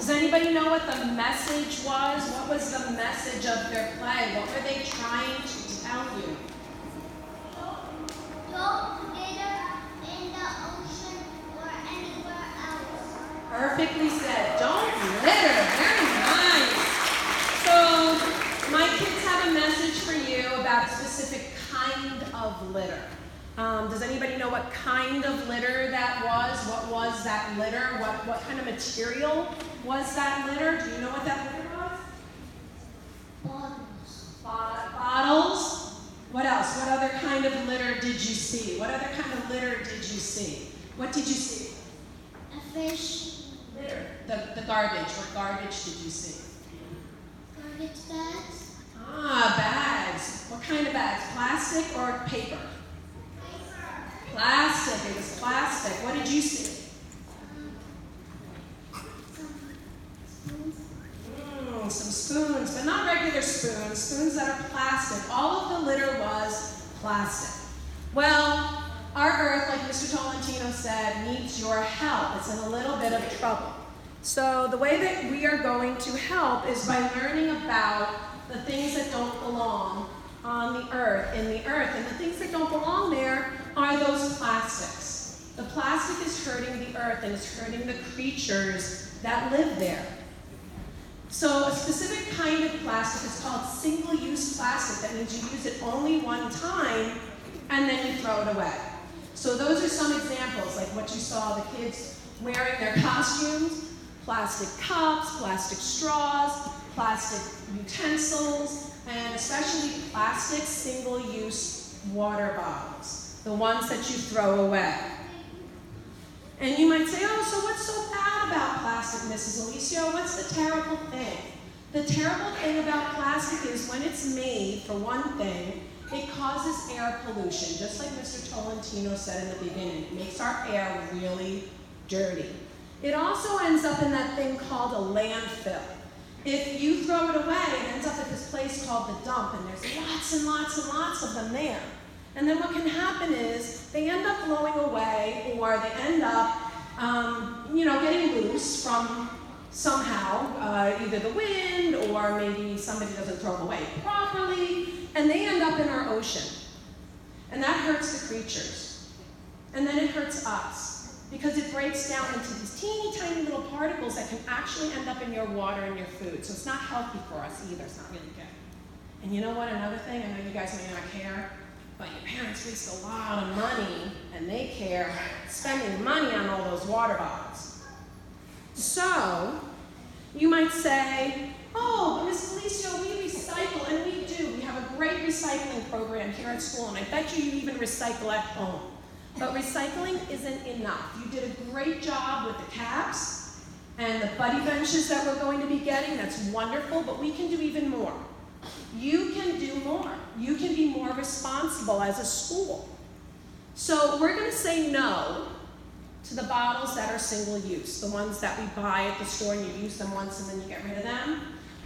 Does anybody know what the message was? What was the message of their play? What were they trying to tell you? Don't litter in the ocean or anywhere else. Perfectly said. Don't litter. Very nice. So, my kids have a message for you about a specific kind of litter. Does anybody know what kind of litter that was? What was that litter? What kind of material was that litter? Do you know what that litter was? Bottles. What else? What other kind of litter did you see? What other kind of litter did you see? What did you see? A fish. Litter. The garbage. What garbage did you see? Garbage bags. Bags. What kind of bags? Plastic or paper? Plastic. It was plastic. What did you see? Some spoons. Some spoons, but not regular spoons. Spoons that are plastic. All of the litter was plastic. Well, our Earth, like Mr. Tolentino said, needs your help. It's in a little bit of trouble. So the way that we are going to help is by learning about the things that don't belong on the earth, in the earth. And the things that don't belong there are those plastics. The plastic is hurting the earth and it's hurting the creatures that live there. So a specific kind of plastic is called single-use plastic. That means you use it only one time and then you throw it away. So those are some examples, like what you saw the kids wearing their costumes. Plastic cups, plastic straws, plastic utensils, and especially plastic single-use water bottles, the ones that you throw away. And you might say, oh, so what's so bad about plastic, Mrs. Eliseo? What's the terrible thing? The terrible thing about plastic is when it's made, for one thing, it causes air pollution, just like Mr. Tolentino said in the beginning. It makes our air really dirty. It also ends up in that thing called a landfill. If you throw it away, it ends up at this place called the dump, and there's lots and lots and lots of them there. And then what can happen is they end up blowing away, or they end up, getting loose from somehow, either the wind, or maybe somebody doesn't throw them away properly, and they end up in our ocean. And that hurts the creatures. And then it hurts us, because it breaks down into these teeny tiny little particles that can actually end up in your water and your food. So it's not healthy for us either. It's not really good. And you know what? Another thing, I know you guys may not care, but your parents waste a lot of money, and they care, spending money on all those water bottles. So, you might say, oh, Ms. Eliseo, we recycle, and we do. We have a great recycling program here at school, and I bet you even recycle at home. But recycling isn't enough. You did a great job with the caps and the buddy benches that we're going to be getting. That's wonderful, but we can do even more. You can do more. You can be more responsible as a school. So we're going to say no to the bottles that are single use, the ones that we buy at the store and you use them once and then you get rid of them.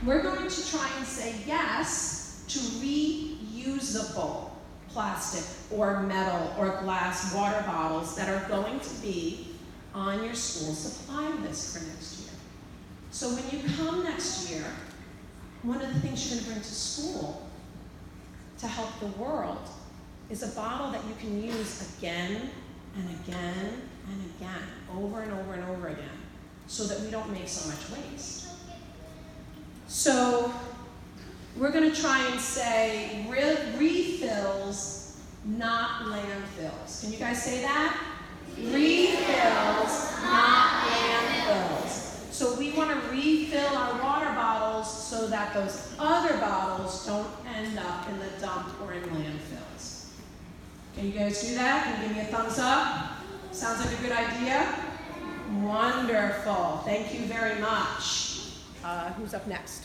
We're going to try and say yes to reusable plastic or metal or glass water bottles that are going to be on your school supply list for next year. So when you come next year, one of the things you're going to bring to school to help the world is a bottle that you can use again and again and again, over and over and over again, so that we don't make so much waste. So we're going to try and say refills, not landfills. Can you guys say that? Refills, not landfills. So we want to refill our water bottles so that those other bottles don't end up in the dump or in landfills. Can you guys do that? Can you give me a thumbs up? Sounds like a good idea? Wonderful. Thank you very much. Who's up next?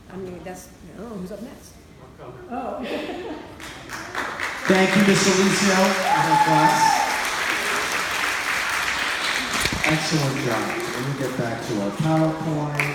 Who's up next? Oh. Thank you, Ms. Eliseo, and her class. Excellent job. Let me get back to our PowerPoint.